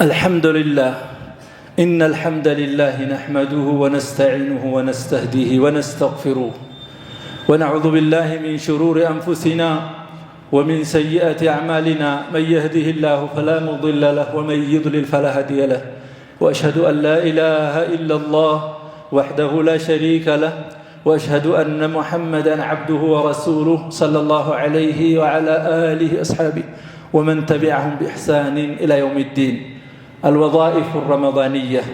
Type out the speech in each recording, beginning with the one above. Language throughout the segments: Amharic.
الحمد لله إن الحمد لله نحمده ونستعينه ونستهديه ونستغفره ونعوذ بالله من شرور أنفسنا ومن سيئات أعمالنا من يهده الله فلا مضل له ومن يضلل فلا هادي له وأشهد أن لا إله إلا الله وحده لا شريك له وأشهد أن محمدا عبده ورسوله صلى الله عليه وعلى آله أصحابه ومن تبعهم بإحسان إلى يوم الدين الوظائف الرمضانية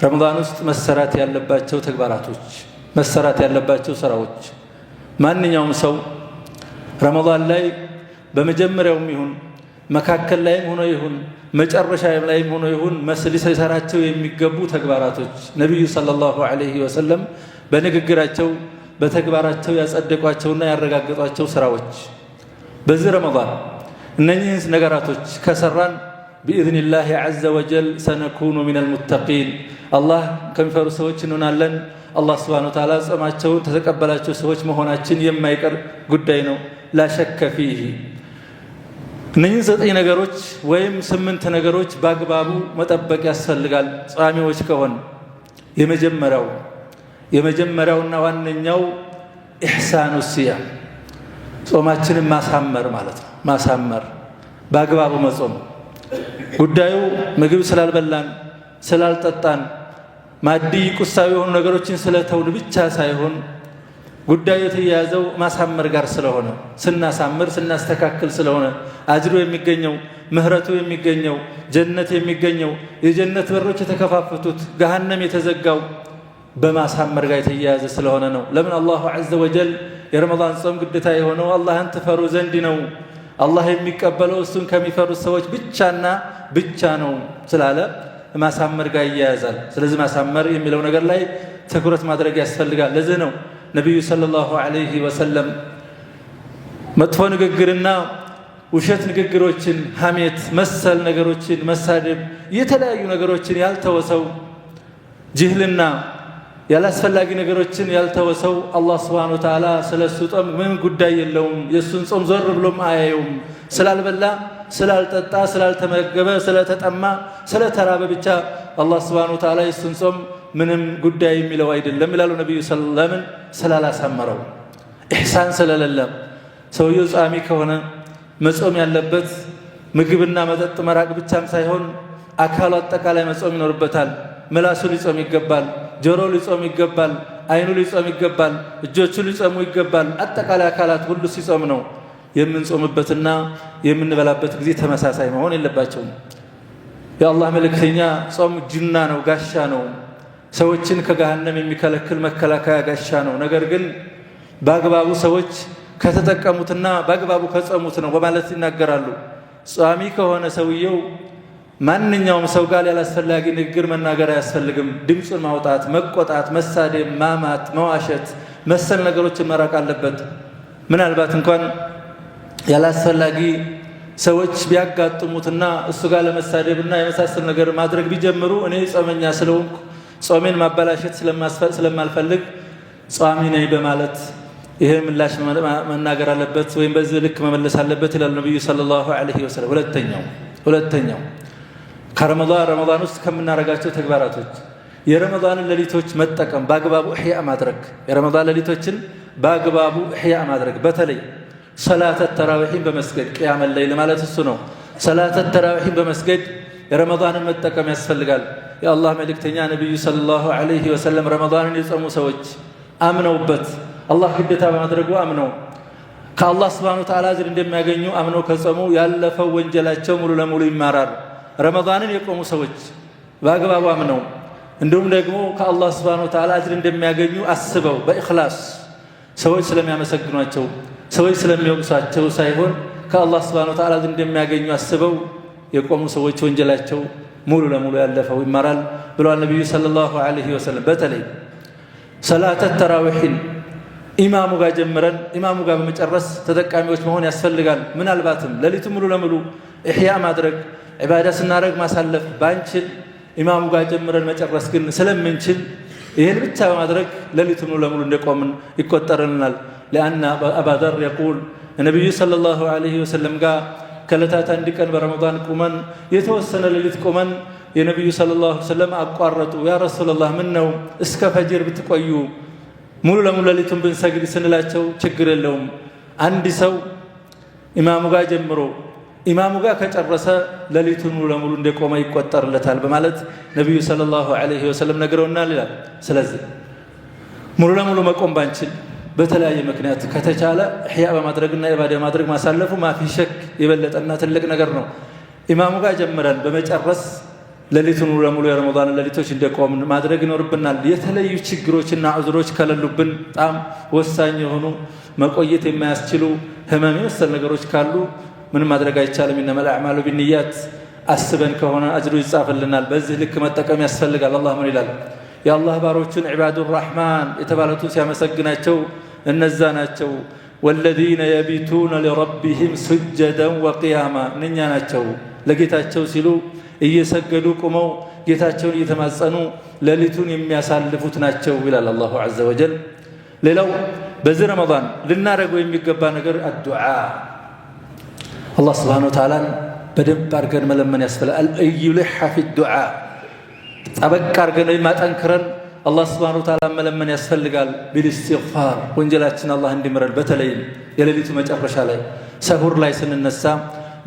رمضان ውስጥ መሰራት ያለባቸው ተግባራቶች መሰራት ያለባቸው ስራዎች ማንኛውም ሰው ረመዳን ላይ በመጀመሪያውም ይሁን መካከል ላይም ሆኖ ይሁን መጨረሻ ላይም ሆኖ ይሁን መስሊስ ይሰራቸው የሚገቡ ተግባራቶች ነብዩ ሰለላሁ ዐለይሂ ወሰለም በንግግራቸው በተግባራቸው ያጸደቋቸውና ያረጋገጧቸው ስራዎች በዚህ ረመዳን እነኚህን ነገራቶች ከሰራን بإذن الله عز وجل سنكون من المتقين الله كم فرسوች እንሆናለን الله سبحانه وتعالى ጾማቸውን ተቀበላቸው ሰዎች መሆናችን የማይቀር ጉዳይ ነው لا شك فيه እነኚህ 9 ነገሮች ወይም 8 ነገሮች በአግባቡ መጠበቅ ያስፈልጋል ጾሚዎች ከሆነ የመጀመሪያውና ዋነኛው ኢህሳኑ ሲያም ጾማችንን ማሳመር ማለት ነው ማሳመር በአግባቡ መጾም ጉዳዩ ምግብ ስላልበላን ስላልጠጣን ማዲ ቁሳዊ የሆኑ ነገሮችን ስለተውን ብቻ ሳይሆን ጉዳዩ የተያዘው ማሳመር ጋር ስለሆነ ስናሳምር ስናስተካክል ስለሆነ አጅሩ የሚገኘው ምህረቱ የሚገኘው ጀነት የሚገኘው የጀነት በሮች የተከፋፈቱት ገሃነም የተዘጋው በማሳመር ጋር የተያያዘ ስለሆነ ነው ለምን አላሁ ዐዘ ወጀል የረመዳን ጾም ግዴታ የሆነው አላህን ትፈሩ ዘንድ ነው አላህ የሚቀበለው እሱን ከሚፈሩ ሰዎች ብቻ ነው ስላለ ማሳመር ጋር ይያያዛል ስለዚህ ማሳመር የሚለው ነገር ላይ ትኩረት ማድረግ ያስፈልጋል ለዚህ ነው ነብዩ ሰለላሁ ዐለይሂ ወሰለም መጥፎ ንግግርና ውሸት ንግግሮችን ሐሜት መሰል ነገሮችን መሳደብ የተለያዩ ነገሮችን ያልተወሰው ጅህልና ያላስፈላጊ ነገሮችን ያልተወሰው አላህ Subhanahu Wa Ta'ala ስለሱ ጾም ምን ጉዳይ የለውም የሱን ጾም ዞር ብሎም አያየውም ስላልበላ ስላልጠጣ ስላልተመገበ ስለተጠማ ስለተራበ ብቻ አላህ Subhanahu Wa Ta'ala የሱን ጾም ምንም ጉዳይ የሚለው አይደለም ይላሉ ነብዩ ሰለላሁ ዐለይሂ ወሰለም ስላላሳመረው ኢህሳን ስለሌለ ሰውየው ጾሚ ከሆነ መጾም ያለበት ምግብና መጠጥ መራቅ ብቻም ሳይሆን አካሉ አጠቃላይ መጾም ይኖርበታል ምላሱ ሊጾም ይገባል ጆሮ ሊጾም ይገባል አይኑ ሊጾም ይገባል እጆቹ ሊጾሙ ይገባል አጠቃላይ አካላት ሁሉ ሲጾም ነው የምንጾምበትና የምንበላበት ጊዜ ተመሳሳይ መሆን የለባቸውም የአላህ መልእክተኛ ጾም ጅና ነው ጋሻ ነው ሰዎችን ከገሃነም የሚከለክል መከላከያ ጋሻ ነው ነገር ግን በአግባቡ ሰዎች ከተጠቀሙትና በአግባቡ ከጾሙት ነው በማለት ይናገራሉ ጾሚ ከሆነ ሰውየው ማንኛውም ሰው ጋር ያላስፈላጊ ንግግር መናገር አያስፈልግም ድምጽን ማውጣት መቆጣት መሳደብ ማማት መዋሸት መሰል ነገሮችን መራቅ አለበት ምናልባት እንኳን ያላስፈላጊ ሰዎች ቢያጋጥሙትና እሱ ጋር ለመሳደብና የመሳሰል ነገር ማድረግ ቢጀምሩ እኔ ጾመኛ ስለሆንኩ ጾሜን ማበላሸት ስለማልፈልግ ጾሚ ነኝ በማለት ይሄ ምላሽ መናገር አለበት ወይም በዚህ ልክ መመለስ አለበት ይላል ነብዩ ሰለላሁ ዐለይሂ ወሰለም ሁለተኛው ከረመዳን ውስጥ ከምናረጋቸው ተግባራቶች የረመዳንን ሌሊቶች መጠቀም በአግባቡ ኢህያ ማድረግ የረመዳን ሌሊቶችን በአግባቡ ኢህያ ማድረግ በተለይ ሰላተ ተራዊህን በመስገድ ቂያም ለይል ማለት እሱ ነው ሰላተ ተራዊህን በመስገድ የረመዳንን መጠቀም ያስፈልጋል የአላህ መልእክተኛ ነብዩ ሰለላሁ ዐለይሂ ወሰለም ረመዳንን የጾሙ ሰዎች አምነውበት አላህ ግዴታ በማድረጉ አምነው ከአላህ Subhanahu Wa Ta'ala ዘንድ እንደሚያገኙ አምነው ከጾሙ ያለፈው ወንጀላቸው ሙሉ ለሙሉ ይማራል ረመዳንን የቆሙ ሰዎች በአግባቡ አምነው እንዲሁም ደግሞ ከአላህ Subhanahu Wa Ta'ala ዘንድ እንደሚያገኙ አስበው በእኽላስ ሰዎች ስለሚያመሰግኗቸው ሰዎች ስለሚወቅሷቸው ሳይሆን ከአላህ Subhanahu Wa Ta'ala ዘንድ እንደሚያገኙ አስበው የቆሙ ሰዎች ወንጀላቸው ሙሉ ለሙሉ ያለፈው ይማራል ብለዋል ነብዩ ሰለላሁ ዐለይሂ ወሰለም በተለይ ሰላተ ተራዊህን ኢማሙ ጋር ጀምረን ኢማሙ ጋር በመጨረስ ተጠቃሚዎች መሆን ያስፈልጋል ምናልባትም ሌሊቱ ሙሉ ለሙሉ ኢህያ ማድረግ ኢባዳ ስናረግ ማሳለፍ ባንችል ኢማሙ ጋር ጀምረን መጨረስ ግን ስለምንችል ይሄን ብቻ በማድረግ ሌሊቱ ሙሉ ለሙሉ እንደቆምን ይቆጠርልናል لأن أبا ذر يقول النبي صلى الله عليه وسلم قال ከለታት አንድ ቀን በረመዳን ቁመን የተወሰነ ሌሊት ቁመን የነብዩ ሰለላሁ ዐለይሂ ወሰለም አቋረጡ። ያ ረሱላህ ምን ነው እስከ ፈጅር ብትቆዩ ሙሉ ለሙሉ ሌሊቱን ብንሰግድ ስንላቸው ችግር የለውም አንድ ሰው ኢማሙ ጋር ጀምሮ ኢማሙ ጋር ከጨረሰ ሌሊቱን ሙሉ ለሙሉ እንደቆመ ይቆጠርለታል በማለት ነብዩ ሰለላሁ ዐለይሂ ወሰለም ነግረውናል ይላል። ስለዚህ ሙሉ ለሙሉ መቆም ባንችል በተለያየ ምክንያት ከተቻለ ኢህያ በማድረግና ኢባዳ ማድረግ ማሳለፉ ማፊ ሸክ የበለጠና ትልቅ ነገር ነው። ኢማሙ ጋር ጀምረን በመጨረስ ሌሊቱን ሙሉ ለሙሉ የረመዳን ሌሊቶች እንደቆምን ማድረግ ይኖርብናል። የተለዩ ችግሮችና ዑዝሮች ከሌሉብን በጣም ወሳኝ የሆኑ መቆየት የማያስችሉ ህመም መሰል ነገሮች ካሉ ምንም ማድረግ አይቻልም። ኢነመል አዕማሉ ቢንኒያት አስበን ከሆነ አጅሩ ይጻፈልናል። በዚህ ልክ መጠቀም ያስፈልጋል። አላህ ምን ይላል? የአላህ ባሮችን ዒባዱር ረሕማን የተባሉትን ሲያመሰግናቸው እነዛ ናቸው ወለዚነ የቢቱነ ሊረቢሂም ሱጀደን ወቂያማ እነኛ ናቸው ለጌታቸው ሲሉ እየሰገዱ ቁመው ጌታቸውን እየተማጸኑ ሌሊቱን የሚያሳልፉት ናቸው ይላል አላሁ ዐዘ ወጀል። ሌላው በዚህ ረመዳን ልናደርገው የሚገባ ነገር አዱዓ አላህ ሱብሓነሁ ወተዓላን በደንብ አድርገን መለመን ያስፈልጋል። አልዩልሐ ፊ ዱዓ ጠበቅ አድርገን ማጠንክረን አላህ ሱብሓነሁ ወተዓላን መለመን ያስፈልጋል። ቢልኢስቲግፋር ወንጀላችን አላህ እንዲምረን በተለይም የሌሊቱ መጨረሻ ላይ ሰሁር ላይ ስንነሳ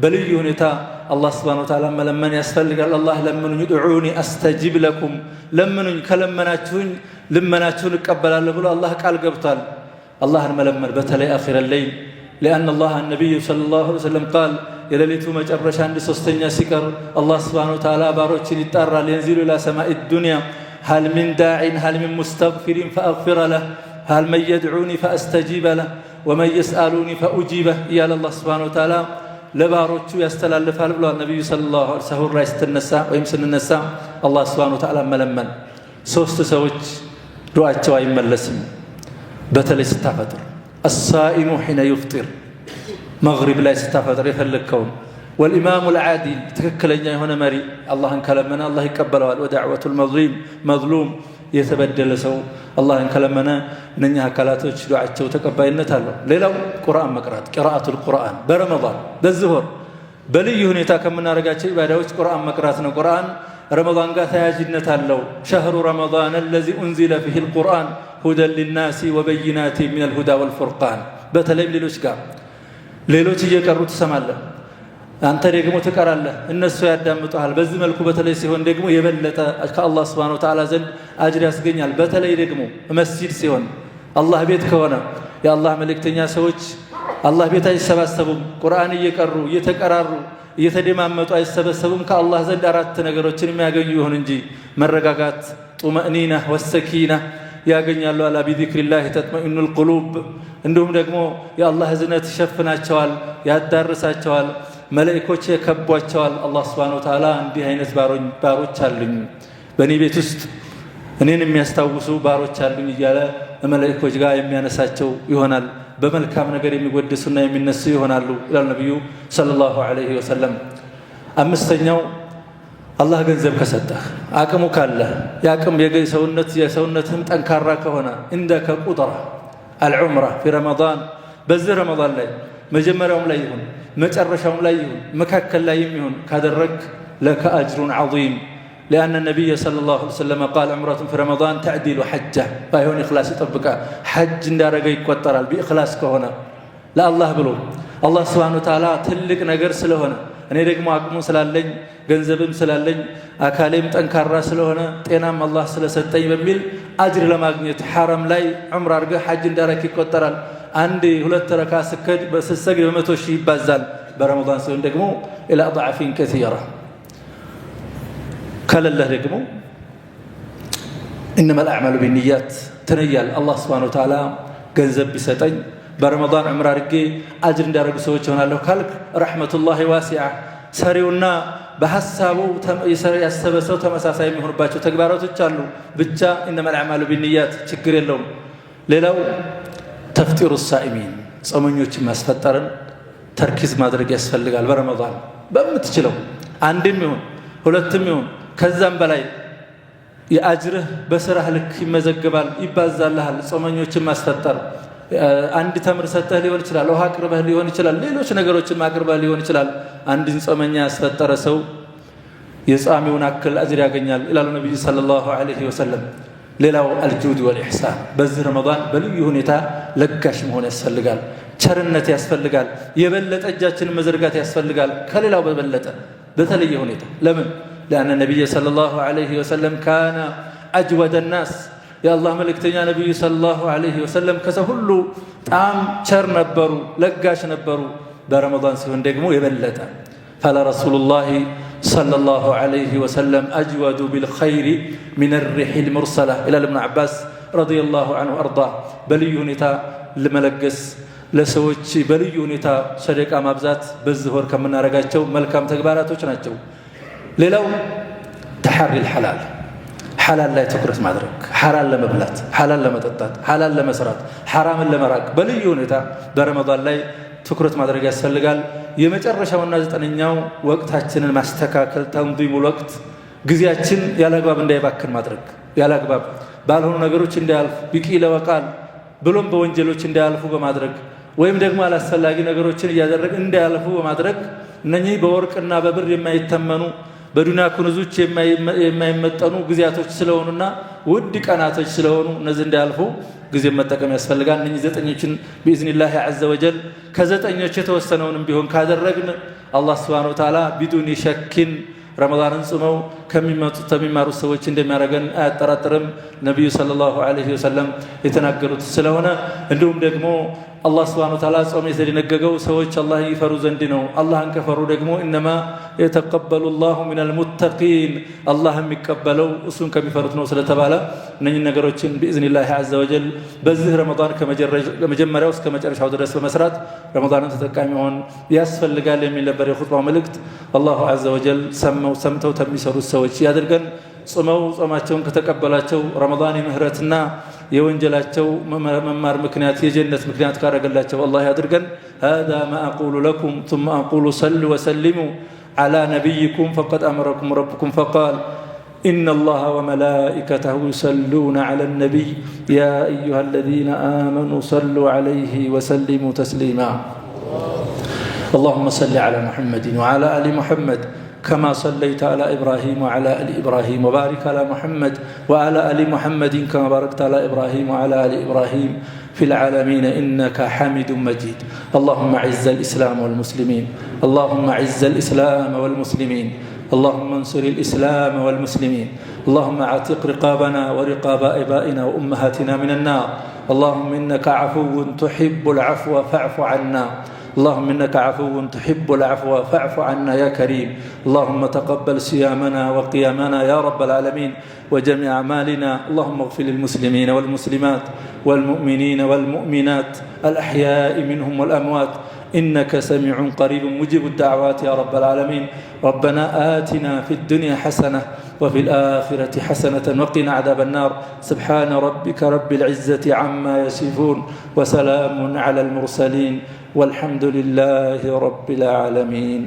በልዩ ሁኔታ አላህ ሱብሓነሁ ወተዓላን መለመን ያስፈልጋል። አላህ ለምኑኝ ኡዱዑኒ አስተጂብ ለኩም ለምኑኝ ከለመናችሁኝ ልመናችሁን እቀበላለሁ ብሎ አላህ ቃል ገብቷል። አላህን መለመን በተለይ አኺረ ለይል لأن الله النبي صلى الله عليه وسلم قال የሌሊቱ መጨረሻ አንድ ሶስተኛ ሲቀር አላህ ሱብሓነሁ ወተዓላ ባሮችን ይጣራል። ينزل إلى سماء الدنيا هل من داع هل من مستغفر فأغفر له هل من يدعوني فأستجيب له ومن يسألوني فأجيبه እያለ አላህ ሱብሓነሁ ወተዓላ ለባሮቹ ያስተላልፋል ብሏል ነብዩ ሰለላሁ ዐለይሂ ወሰለም። ሰሁር ላይ ስትነሳ ወይም ስንነሳ አላህ ሱብሓነሁ ወተዓላ መለመን። ሶስት ሰዎች ዱዓቸው አይመለስም በተለይ ስታፈጥር الصائم حين يفطر مغرب ላይ ስታፈጥር የፈለከውን والإمام العادل ትክክለኛ የሆነ መሪ አላህን ከለመነ አላህ ይቀበለዋል። ودعوة المظلوم የተበደለ ሰው አላህን ከለመነ እነኛ አካላቶች ዱዓቸው ተቀባይነት አለው። ሌላው ቁርአን መቅራት ቂራአቱል ቁርአን በረመዳን በዚህ ወር በልዩ ሁኔታ ከምናደርጋቸው ኢባዳዎች ቁርአን መቅራት ነው። ቁርአን ረመዳን ጋር ተያያዥነት አለው። شهر رمضان الذي أنزل فيه القرآن هدى للناس وبينات من الهدى والفرقان በተለይም ሌሎች እየቀሩ ትሰማለህ አንተ ደግሞ ትቀራለህ እነሱ ያዳምጡሃል። በዚህ መልኩ በተለይ ሲሆን ደግሞ የበለጠ ከአላህ ሱብሓነሁ ወተዓላ ዘንድ አጅር ያስገኛል። በተለይ ደግሞ መስጂድ ሲሆን አላህ ቤት ከሆነ የአላህ መልእክተኛ ሰዎች አላህ ቤት አይሰባሰቡም። ቁርአን እየቀሩ እየተቀራሩ እየተደማመጡ አይሰበሰቡም። ከአላህ ዘንድ አራት ነገሮችን የሚያገኙ ይሁን እንጂ መረጋጋት ጡመእኒና ወሰኪና ያገኛሉ። አላ ቢዚክሪላህ ተጥመኢኑል ቁሉብ እንዲሁም ደግሞ የአላህ እዝነት ይሸፍናቸዋል ያዳርሳቸዋል። መላእክቶች የከቧቸዋል። አላህ ሱብሓነሁ ወተዓላ እንዲህ አይነት ባሮች አሉኝ በእኔ ቤት ውስጥ እኔን የሚያስታውሱ ባሮች አሉኝ እያለ መላእክቶች ጋር የሚያነሳቸው ይሆናል። በመልካም ነገር የሚወደሱና የሚነሱ ይሆናሉ ይላል ነብዩ ሰለላሁ ዐለይሂ ወሰለም። አምስተኛው አላህ ገንዘብ ከሰጠህ አቅሙ ካለ ያቅም የሰውነትህም ጠንካራ ከሆነ እንደከ ቁጥራ አልዑምራ ፊ ረመዳን በዚህ ረመዳን ላይ መጀመሪያውም ላይ ይሁን መጨረሻውም ላይ ይሁን መካከል ላይ ይሁን ካደረግ ለከ አጅሩን ዐዚም لأن النبي صلى الله عليه وسلم قال عمرة في رمضان تعديل حجة بايون إخلاص يطبقها حج እንዳረገ ይቆጠራል بإخلاص ከሆነ ለአላህ ብሎ አላህ Subhanahu Wa Ta'ala ትልቅ ነገር ስለሆነ እኔ ደግሞ አቅሙ ስላለኝ ገንዘብም ስላለኝ አካሌም ጠንካራ ስለሆነ ጤናም አላህ ስለሰጠኝ በሚል አጅር ለማግኘት ሐረም ላይ ዑምራ አድርገህ ሐጅ እንዳረክ ይቆጠራል። አንድ ሁለት ረካ በስሰግድ በመቶ ሺህ ይባዛል። በረመዳን ሲሆን ደግሞ ኢላ ضعفን كثيرة ከለለህ ደግሞ إنما الأعمال بالنيات ተነያል። አላህ Subhanahu Wa Ta'ala ገንዘብ ቢሰጠኝ በረመዳን ዑምራ አድርጌ አጅር እንዳረጉ ሰዎች ሆናለሁ ካልክ ረሕመቱላሂ ዋሲዓ ሰሪውና በሐሳቡ ያሰበሰው ተመሳሳይ የሚሆንባቸው ተግባራቶች አሉ። ብቻ إنما الأعمال بالنيات ችግር የለውም። ሌላው ተፍጢሩ الصائمين ጾመኞችን ማስፈጠርን ተርኪዝ ማድረግ ያስፈልጋል። በረመዳን በምትችለው አንድም ይሁን ሁለትም ይሁን ከዛም በላይ የአጅርህ በስራህ ልክ ይመዘግባል ይባዛልሃል። ጾመኞችን ማስፈጠር አንድ ተምር ሰጠህ ሊሆን ይችላል ውሃ አቅርበህ ሊሆን ይችላል ሌሎች ነገሮችን ማቅርበህ ሊሆን ይችላል አንድን ጾመኛ ያስፈጠረ ሰው የጻሚውን አክል አጅር ያገኛል ይላሉ ነብዩ ሰለላሁ ዐለይሂ ወሰለም ሌላው አልጁድ ወልኢህሳን በዚህ ረመዳን በልዩ ሁኔታ ለጋሽ መሆን ያስፈልጋል ቸርነት ያስፈልጋል የበለጠ እጃችንን መዘርጋት ያስፈልጋል ከሌላው በበለጠ በተለየ ሁኔታ ለምን لأن النبي صلى الله عليه وسلم كان أجود الناس يا الله ملكتنا نبي صلى الله عليه وسلم كسهلو طعام ቸር ነበሩ ለጋሽ ነበሩ برمضان ሲሆን ደግሞ የበለጠ فلا رسول الله صلى الله عليه وسلم أجود بالخير من الريح المرسلة إلى ابن عباس رضي الله عنه أرضاه بلي ሁኔታ ለመለገስ ለሰዎች በልዩ ሁኔታ ሰደቃ ማብዛት በዚህ ወር ከምናረጋቸው መልካም ተግባራቶች ናቸው ሌላው ተሐሪ الحلال حلال ላይ ትኩረት ማድረግ حلال ለመብላት حلال ለመጠጣት حلال ለመስራት حرام ለመራቅ በልዩ ሁኔታ በረመዳን ላይ ትኩረት ማድረግ ያስፈልጋል የመጨረሻውና ዘጠነኛው ወቅታችንን ማስተካከል ተንظيم الوقت ግዚያችን ያላግባብ እንዳይባክን ማድረግ ያላግባብ ባልሆኑ ነገሮች እንዳያልፍ ቢቂለ ወቃል ብሎም በወንጀሎች እንዳያልፉ በማድረግ ወይም ደግሞ አላስፈላጊ ነገሮችን ያደረገ እንዳያልፉ በማድረግ እነኚህ በወርቅና በብር የማይተመኑ በዱንያ ኩንዞች የማይመጠኑ ግዚያቶች ስለሆኑና ውድ ቀናቶች ስለሆኑ እነዚህ እንዳያልፉ ጊዜ መጠቀም ያስፈልጋል እነኚህ ዘጠኞችን باذنillah عز وجل ከዘጠኞች የተወሰነውንም ቢሆን ካደረግን አላህ Subhanahu Wa Ta'ala بدون شك ረመዳንን ጾመው ከሚማሩ ሰዎች እንደሚያረጋን አያጠራጥርም ነብዩ ሰለላሁ ዐለይሂ ወሰለም የተናገሩት ስለሆነ እንዲሁም ደግሞ አላህ Subhanahu Wa Ta'ala ጾም የተደነገገው ሰዎች አላህን ይፈሩ ዘንድ ነው አላህን ከፈሩ ደግሞ انما يتقبل الله من المتقين አላህ የሚቀበለው እሱን ከሚፈሩት ነው ስለተባለ እነኚህ ነገሮችን باذنillah عز وجل በዚህ ረመዳን ከመጀመሪያው እስከ መጨረሻው ድረስ በመስራት ረመዳንን ተጠቃሚ ሆን ያስፈልጋል የሚል ነበር የኹጥባው መልእክት አላሁ عز وجل ሰምተው ተሚሰሩት ሰዎች ያድርገን ጾመው ጾማቸውን ከተቀበላቸው ረመዳን የምህረትና የወንጀላቸው መማር ምክንያት የጀነት ምክንያት ካረገላቸው አላህ ያድርገን هذا ما اقول لكم ثم اقول صلوا وسلموا على نبيكم فقد امركم ربكم فقال ان الله وملائكته يصلون على النبي يا ايها الذين امنوا صلوا عليه وسلموا تسليما اللهم صل على محمد وعلى ال محمد كما صليت على إبراهيم وعلى آل إبراهيم وبارك على محمد وعلى آل محمد كما باركت على إبراهيم وعلى آل إبراهيم في العالمين إنك حميد مجيد اللهم أعز الإسلام والمسلمين اللهم أعز الإسلام والمسلمين اللهم انصر الإسلام والمسلمين اللهم اعتق رقابنا ورقاب آبائنا وأمهاتنا من النار اللهم إنك عفو تحب العفو فاعف عنا اللهم إنك عفو تحب العفو فاعف عنا يا كريم اللهم تقبل صيامنا وقيامنا يا رب العالمين وجميع أعمالنا اللهم اغفر للمسلمين والمسلمات والمؤمنين والمؤمنات الأحياء منهم والأموات إنك سميع قريب مجيب الدعوات يا رب العالمين ربنا آتنا في الدنيا حسنة وفي الآخرة حسنة وقنا عذاب النار سبحان ربك رب العزة عما يصفون وسلام على المرسلين والحمد لله رب العالمين